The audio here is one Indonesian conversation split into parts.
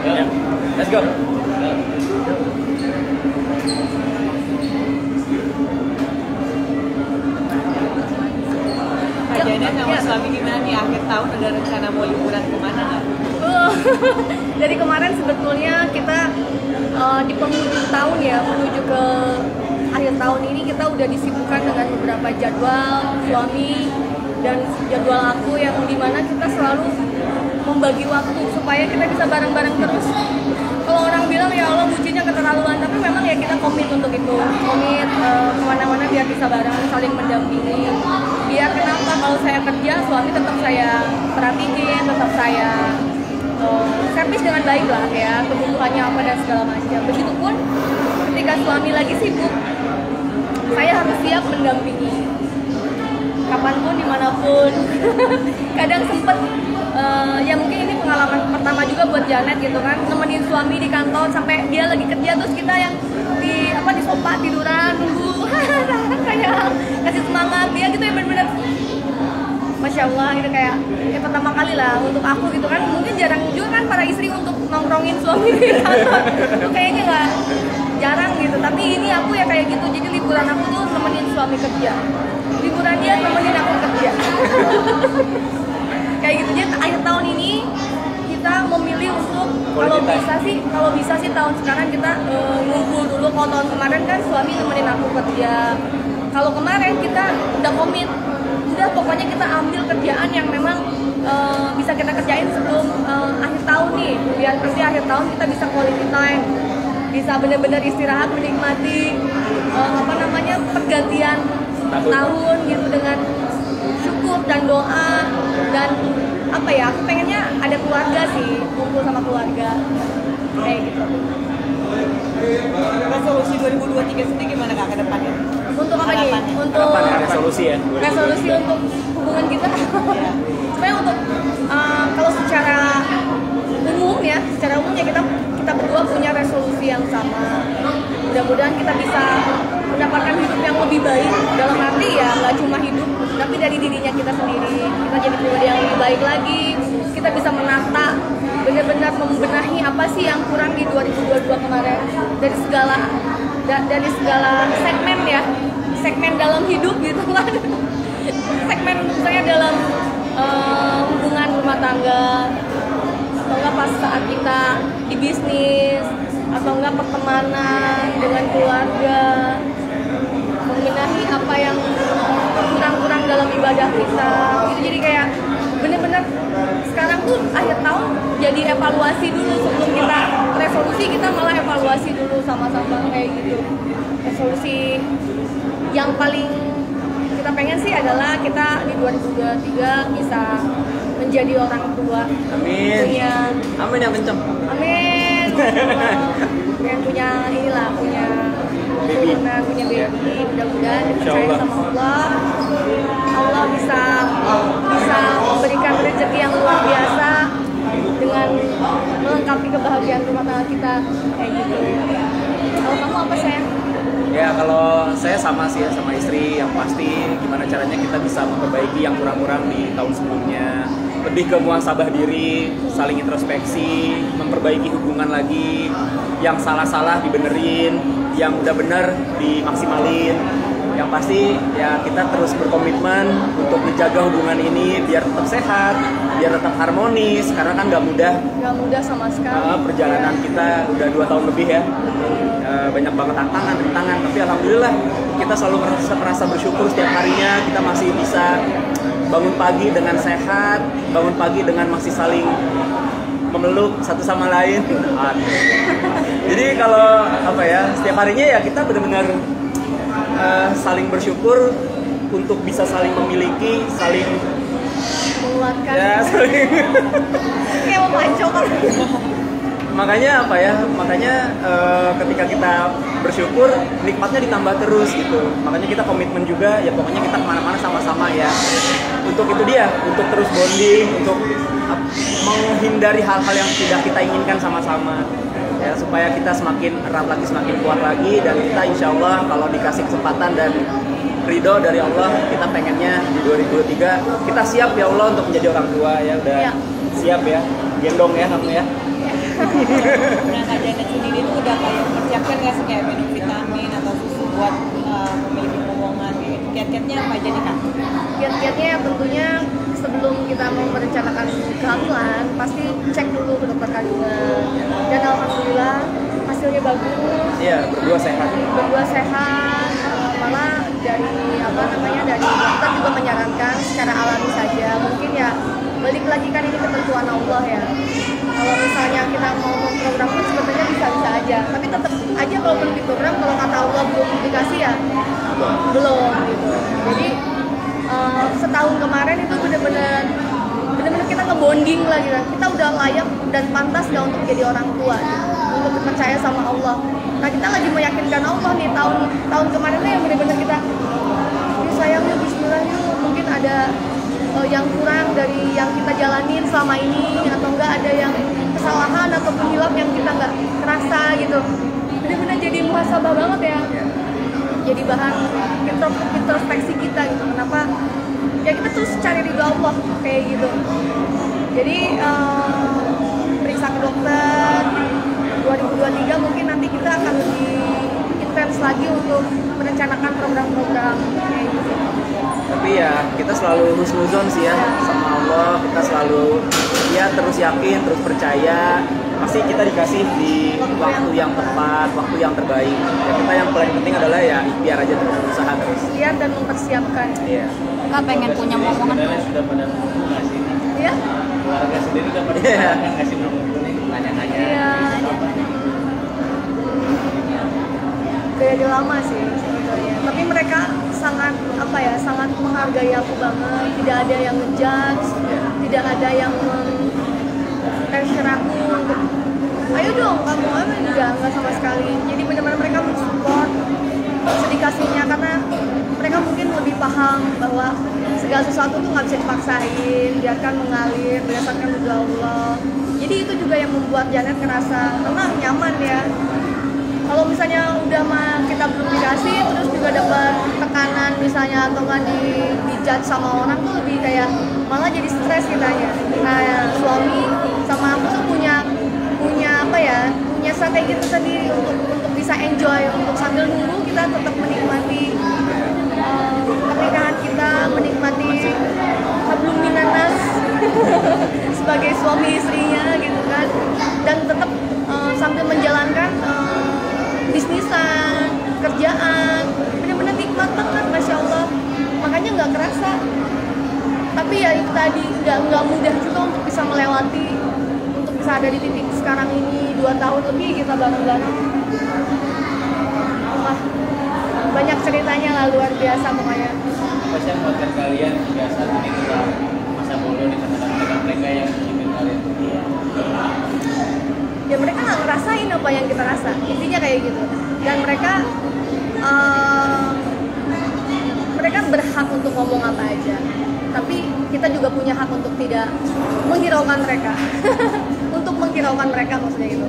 Ya, let's go. Kak Janet sama suami gimana nih akhir tahun, ada rencana mau liburan kemana nggak? Dari kemarin sebetulnya kita di penghujung tahun ya, menuju ke akhir tahun ini kita udah disibukkan dengan beberapa jadwal suami dan jadwal aku yang dimana kita selalu membagi waktu supaya kita bisa bareng-bareng terus. Kalau orang bilang ya Allah bucinnya keterlaluan, tapi memang ya kita komit untuk itu, komit kemana-mana biar bisa bareng, saling mendampingi. Biar kenapa kalau saya kerja suami tetap saya perhatiin, tetap saya servis dengan baik lah ya, kebutuhannya apa dan segala macam. Begitupun ketika suami lagi sibuk, saya harus siap mendampingi kapanpun, dimanapun. Kadang sempet ya mungkin ini pengalaman pertama juga buat Janet gitu kan, nemenin suami di kantor sampai dia lagi kerja, terus kita yang di sofa tiduran nunggu kayak kasih semangat dia gitu ya, bener-bener Masya Allah gitu, kayak pertama kali lah untuk aku gitu kan. Mungkin jarang juga kan para istri untuk nongkrongin suami di kantor itu kayaknya nggak, jarang gitu, tapi ini aku ya kayak gitu. Jadi liburan aku tuh nemenin suami kerja, liburan dia nemenin aku kerja. Kayak gitu. Jadi akhir tahun ini kita memilih untuk kalau bisa sih tahun sekarang kita ngumpul dulu. Kalau tahun kemarin kan suami nemenin aku kerja. Kalau kemarin kita udah komit, udah pokoknya kita ambil kerjaan yang memang bisa kita kerjain sebelum akhir tahun nih, biar nanti akhir tahun kita bisa quality time, bisa benar-benar istirahat, menikmati pergantian tahun gitu dengan syukur dan doa. Dan apa ya, aku pengennya ada keluarga sih, kumpul sama keluarga kayak gitu. Resolusi 2023 sendiri gimana Kak ke depannya? Untuk apa nih? Untuk resolusi ya. resolusi untuk hubungan kita. Sebenarnya untuk kalau secara umum ya kita berdua punya resolusi yang sama. Mudah-mudahan kita bisa mendapatkan hidup yang lebih baik, dalam arti ya nggak cuma hidup, tapi dari dirinya kita sendiri. Kita jadi pribadi yang lebih baik lagi. Kita bisa menata, benar-benar membenahi apa sih yang kurang di 2022 kemarin dari segala segmen ya, segmen dalam hidup gitu kan. Segmen misalnya dalam hubungan rumah tangga, atau enggak pas saat kita di bisnis, atau enggak pertemanan dengan keluarga, membenahi apa yang kurang-kurang dalam ibadah kita gitu. Jadi kayak bener-bener sekarang tuh akhir tahun jadi evaluasi dulu sebelum kita resolusi, kita malah evaluasi dulu sama-sama kayak gitu. Resolusi yang paling kita pengen sih adalah kita di 2023 bisa menjadi orang tua. Amin. Amin yang kenceng. Amin. Yang punya punya keturunan, punya baby, mudah-mudahan percaya sama Allah. Allah bisa memberikan rezeki yang luar biasa dengan melengkapi kebahagiaan rumah tangga kita kayak gitu. Kalau kamu apa sayang? Ya kalau saya sama sih ya, sama istri yang pasti gimana caranya kita bisa memperbaiki yang kurang-kurang di tahun sebelumnya. Lebih ke muhasabah diri, saling introspeksi, memperbaiki hubungan lagi, yang salah-salah dibenerin, yang udah bener dimaksimalin. Yang pasti ya kita terus berkomitmen untuk menjaga hubungan ini biar tetap sehat, biar tetap harmonis, karena kan nggak mudah sama sekali. Perjalanan kita udah 2 tahun lebih ya. Banyak banget rintangan, tapi alhamdulillah kita selalu merasa bersyukur setiap harinya kita masih bisa bangun pagi dengan sehat, bangun pagi dengan masih saling memeluk satu sama lain. Jadi kalau setiap harinya ya kita benar-benar saling bersyukur untuk bisa saling memiliki, saling menguatkan. Ya, saling kayak mau pancong. Makanya ketika kita bersyukur, nikmatnya ditambah terus gitu. Makanya kita komitmen juga, ya pokoknya kita kemana-mana sama-sama ya. Untuk itu dia, untuk terus bonding, untuk menghindari hal-hal yang tidak kita inginkan sama-sama. Ya, supaya kita semakin erat lagi, semakin kuat lagi, dan kita insya Allah kalau dikasih kesempatan dan ridho dari Allah. Kita pengennya di 2023 kita siap ya Allah untuk menjadi orang tua ya. Udah Iya. siap ya, gendong ya kamu ya. Nah, Kak Janet sendiri tuh udah kayak mempersiapkan nggak sih kayak minum vitamin atau susu buat memiliki momongan gitu? Kiat-kiatnya apa aja nih Kak? Kiat-kiatnya tentunya sebelum kita mau merencanakan kehamilan pasti cek dulu ke dokter kandungan, dan alhamdulillah hasilnya bagus, Iya, berdua sehat. berdua sehat. Malah dari dokter juga menyarankan secara alami saja, mungkin ya balik lagi kan ini ketentuan Allah ya. Kalau misalnya kita mau memprogram pun sebetulnya bisa-bisa aja, tapi tetap aja kalau belum diprogram, kalau kata Allah belum dikasih ya belum gitu. Jadi setahun kemarin itu benar-benar kita ngebonding lagi kan. Kita udah layak dan pantas nggak untuk jadi orang tua gitu, untuk percaya sama Allah. Nah, kita lagi meyakinkan Allah nih tahun kemarin tuh yang benar-benar kita yuk sayang yuk bismillah yuk, mungkin ada yang kurang dari yang kita jalanin selama ini, atau enggak ada yang kesalahan ataupun hilaf yang kita nggak kerasa gitu. Benar-benar jadi muhasabah banget ya, jadi bahan introspeksi kita gitu. Kenapa ya kita terus cari ridho Allah kayak gitu. Jadi periksa ke dokter 2023 mungkin nanti kita akan lebih intens lagi untuk merencanakan program-program kayak gitu. Tapi ya kita selalu husnuzon sih ya sama Allah. Kita selalu ya terus yakin, terus percaya. Pasti kita dikasih di waktu yang tepat, waktu yang terbaik. Ya, kita yang paling penting adalah ya ikhtiar aja terus, usaha terus. Ikhtiar dan mempersiapkan. Iya. Kak pengen punya momongan tuh. Sudah pada ngasih Iya? keluarga sendiri udah pada Iya. ngasih nomor nih nanya-nanya. Iya. Dari lama sih sebetulnya. Tapi mereka sangat sangat menghargai aku banget. Tidak ada yang ngejudge, tidak ada yang pressure aku untuk ayo dong kamu enggak sama sekali. Jadi benar-benar mereka mensupport sedikasihnya, karena mereka mungkin lebih paham bahwa segala sesuatu tuh nggak bisa dipaksain, biarkan mengalir berdasarkan ridho Allah. Jadi itu juga yang membuat Janet ngerasa tenang, nyaman ya. Kalau misalnya udah kita belum dikasih, terus juga dapat tekanan misalnya atau nggak dijudge sama orang, tuh lebih kayak malah jadi stres kitanya. Nah, suami sama aku tuh punya strategi tersendiri untuk bisa enjoy, untuk sambil nunggu kita tetap menikmati pernikahan kita, menikmati hablum minanas sebagai suami istrinya gitu kan, dan tetap sambil menjalankan bisnisan, kerjaan, benar-benar nikmat banget, masya Allah. Makanya nggak kerasa. Tapi ya itu tadi nggak mudah juga untuk bisa melewati, untuk bisa ada di titik sekarang ini 2 tahun lebih kita bareng-bareng. Wah, banyak ceritanya lah, luar biasa pokoknya. Apa sih yang membuatkan kalian hingga saat ini tetap masa bodoh di tengah-tengah mereka yang ingin kalian Ya mereka nggak ngerasain apa yang kita rasa, intinya kayak gitu. Dan mereka berhak untuk ngomong apa aja, tapi kita juga punya hak untuk tidak menghiraukan mereka. Untuk menghiraukan mereka maksudnya gitu,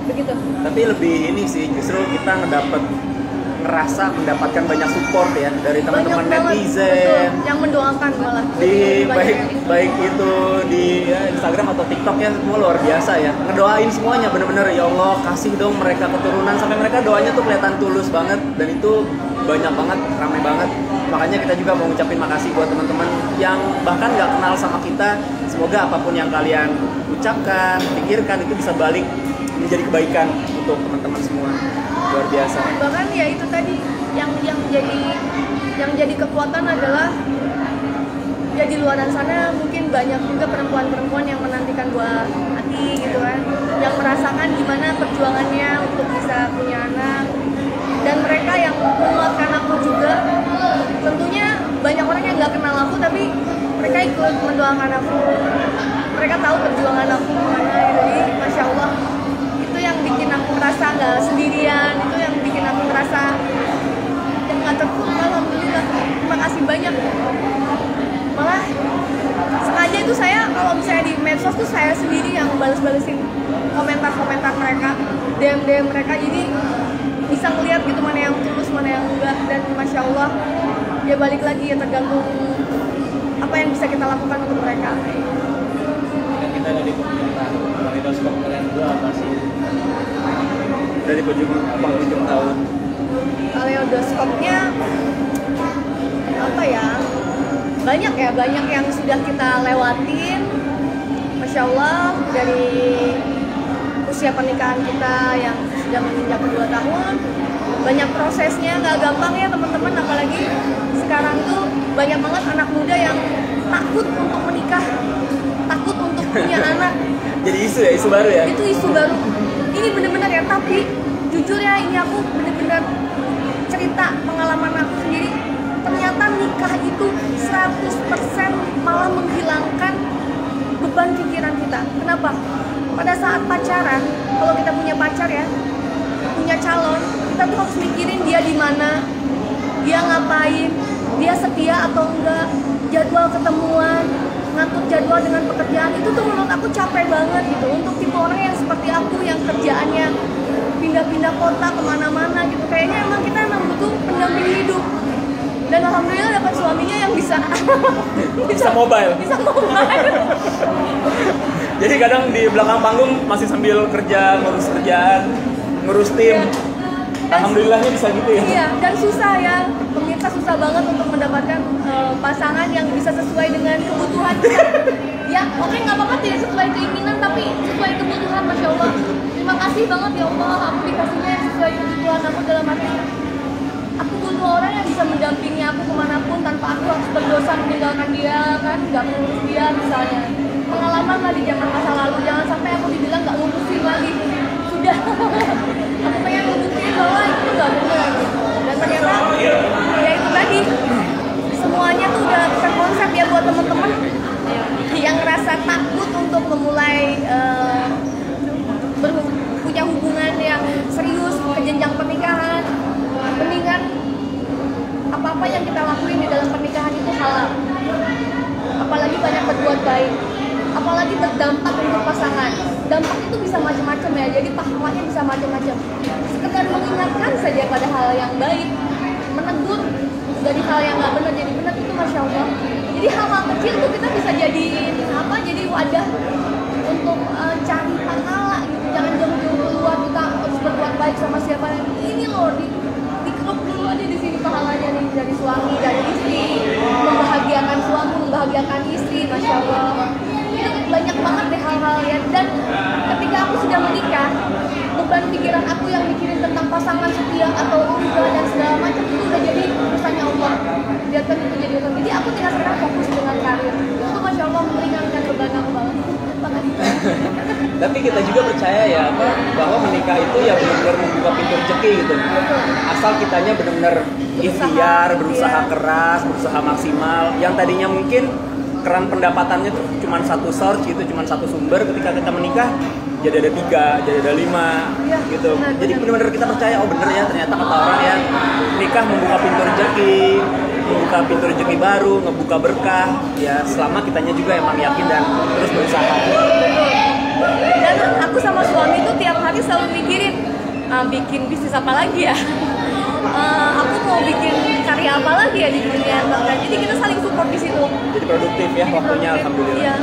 begitu. Tapi lebih ini sih, justru kita mendapatkan banyak support ya dari teman-teman Banyak banget, netizen. betul, yang mendoakan malah Di lebih banyak. baik itu di Instagram atau TikTok ya, semua luar biasa ya, ngedoain semuanya bener-bener, ya Allah kasih dong mereka keturunan, sampai mereka doanya tuh kelihatan tulus banget, dan itu banyak banget, ramai banget. Makanya kita juga mau ngucapin makasih buat teman-teman yang bahkan nggak kenal sama kita. Semoga apapun yang kalian ucapkan, pikirkan itu bisa balik menjadi kebaikan untuk teman-teman semua. Luar biasa. Bahkan ya itu tadi yang jadi kekuatan adalah ya di luar sana mungkin banyak juga perempuan-perempuan yang menantikan buah hati gitu kan, yang merasakan gimana perjuangannya untuk bisa punya anak, dan mereka yang menguatkan aku juga. Tentunya banyak orang yang nggak kenal aku tapi mereka ikut mendoakan aku, mereka tahu perjuangan aku gimana gitu. Jadi masya Allah, itu yang bikin aku merasa nggak sendirian, itu yang bikin aku merasa yang nggak terpuruk. Alhamdulillah, terima kasih banyak. Malah sengaja itu saya kalau misalnya di medsos tuh saya sendiri yang balas-balesin komentar-komentar mereka, DM mereka, jadi bisa ngeliat gitu mana yang tulus, mana yang enggak. Dan Masya Allah, ya balik lagi ya tergantung apa yang bisa kita lakukan untuk mereka. Dan kita dari pemerintah Kaleidoskop kalian berdua apa sih? Dari penghujung tahun. Kaleidoskopnya apa ya? Banyak yang sudah kita lewatin. Masya Allah, dari usia pernikahan kita yang sudah menginjak 2 tahun, banyak prosesnya, nggak gampang ya teman-teman. Apalagi sekarang tuh banyak banget anak muda yang takut untuk menikah, takut untuk punya anak. Jadi isu baru ya? Itu isu baru. Ini bener-bener ya, tapi jujur ya, ini aku bener-bener cerita pengalaman aku sendiri. Ternyata nikah itu 100% malah menghilangkan beban pikiran kita. Kenapa? Pada saat pacaran, kalau kita punya pacar ya, punya calon, kita tuh harus mikirin dia di mana, dia ngapain, dia setia atau enggak, jadwal ketemuan, ngatur jadwal dengan pekerjaan. Itu tuh menurut aku capek banget gitu. Untuk tipe orang yang seperti aku yang kerjaannya pindah-pindah kota kemana-mana gitu, kayaknya kita butuh pendamping hidup. Dan alhamdulillah dapat suaminya yang bisa mobile. Bisa mobile. Jadi kadang di belakang panggung masih sambil kerja, ngurus kerjaan, ngurus tim. Iya. Alhamdulillahnya bisa gitu ya. Iya, dan susah ya. Pemirsa susah banget untuk mendapatkan pasangan yang bisa sesuai dengan kebutuhan kita. Ya, oke, nggak apa-apa tidak sesuai keinginan, tapi sesuai kebutuhan. Masya Allah. Terima kasih banget ya Allah, aku dikasihnya yang sesuai kebutuhan aku. Dalam arti aku butuh orang yang bisa mendampingi aku kemanapun tanpa aku harus berdosa meninggalkan dia, kan nggak mengurus dia misalnya. Pengalaman lah di zaman masa lalu, jangan sampai aku dibilang nggak ngurusin lagi. Sudah, aku pengen ngebuktiin bahwa itu nggak benar gitu. Dan ternyata ya itu tadi, semuanya tuh udah terkonsep ya buat temen-temen yang ngerasa takut untuk memulai punya hubungan yang serius ke jenjang pernikahan. Mendingan apa-apa yang kita lakuin di dalam pernikahan itu halal. Apalagi banyak berbuat baik, apalagi berdampak untuk pasangan. Dampak itu bisa macam-macam ya, jadi pahalanya bisa macam-macam. Sekedar mengingatkan saja pada hal yang baik, menegur dari hal yang nggak benar jadi benar, itu Masya Allah. Jadi hal-hal kecil itu kita bisa jadi jadi wadah untuk cari pahala gitu. Jangan jauh-jauh keluar, kita harus berbuat baik sama siapa. Ini loh, dikeruk dulu aja di sini pahalanya nih, dari suami, dari istri, membahagiakan suami, membahagiakan istri. Masya Allah, itu banyak banget deh hal-hal ya. Dan ketika aku sudah menikah, beban pikiran aku yang mikirin tentang pasangan setia atau enggak dan segala macam itu udah jadi urusannya Allah. Biarkan itu jadi urusan. Jadi aku tinggal sekarang fokus dengan karir. Itu Masya Allah meringankan beban aku banget. Tapi kita juga percaya ya bahwa menikah itu ya benar-benar membuka pintu rezeki gitu. Asal kitanya benar-benar ikhtiar, berusaha keras, berusaha maksimal. Yang tadinya mungkin keran pendapatannya tuh cuma satu source gitu, cuma satu sumber, ketika kita menikah jadi ada 3, jadi ada 5 ya, gitu. benar, Jadi benar-benar kita percaya, oh bener ya, ternyata kata orang ya, nikah membuka pintu rezeki, membuka pintu rezeki baru, ngebuka berkah ya, selama kitanya juga emang yakin dan terus berusaha. Dan aku sama suami itu tiap hari selalu mikirin bikin bisnis apa lagi ya, aku mau bikin karya apa lagi ya di dunia bahkan. Jadi kita saling support di situ. Jadi produktif ya waktunya, alhamdulillah. Iya.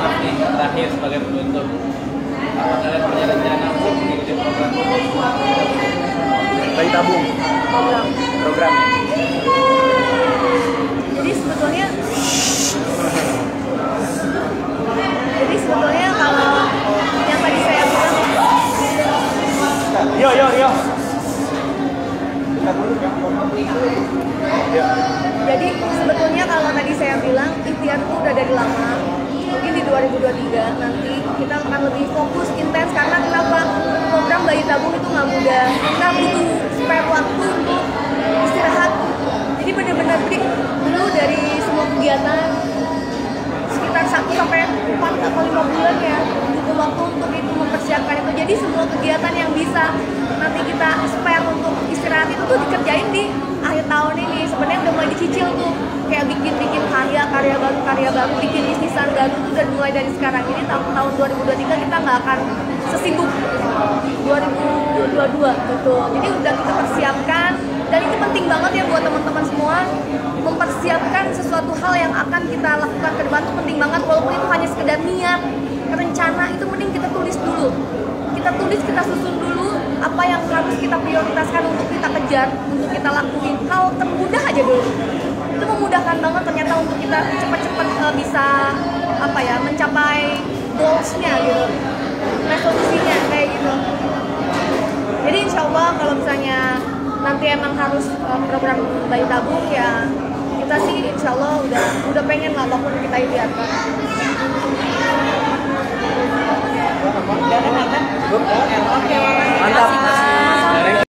Maaf nih, terakhir sebagai penutup, apa kalian punya rencana untuk mengikuti program Bayi tabung program. Jadi sebetulnya kalau yang tadi saya bilang, Yo. jadi sebetulnya kalau tadi saya bilang ikhtiar itu udah dari lama. Mungkin di 2023 nanti kita akan lebih fokus intens, karena kenapa? Program bayi tabung itu nggak mudah. Kita butuh spare waktu untuk istirahat. Jadi benar-benar break dulu dari semua kegiatan sekitar 1 sampai 4 atau 5 bulan ya. Butuh waktu untuk itu, mempersiapkan itu. Jadi semua kegiatan yang bisa nanti kita spare untuk istirahat itu tuh dikerjain di akhir tahun ini. Sebenarnya udah mulai dicicil tuh, kayak bikin karya karya baru, bikin bisnisan baru itu udah mulai dari sekarang. Ini tahun 2023 kita nggak akan sesibuk 2022 gitu. Jadi udah kita persiapkan, dan itu penting banget ya buat teman-teman semua, mempersiapkan sesuatu hal yang akan kita lakukan ke depan itu penting banget. Walaupun itu hanya sekedar niat, rencana, itu mending kita tulis dulu. Kita tulis, kita susun dulu apa yang harus kita prioritaskan untuk kita kejar, untuk kita lakuin. Hal termudah aja dulu. Itu memudahkan banget ternyata untuk kita cepat-cepat bisa mencapai goals-nya gitu, resolusinya kayak gitu. Jadi insya Allah kalau misalnya nanti emang harus program bayi tabung, ya kita sih insya Allah udah pengen lah apapun kita ikhtiarkan. Dan mantap. Mantap.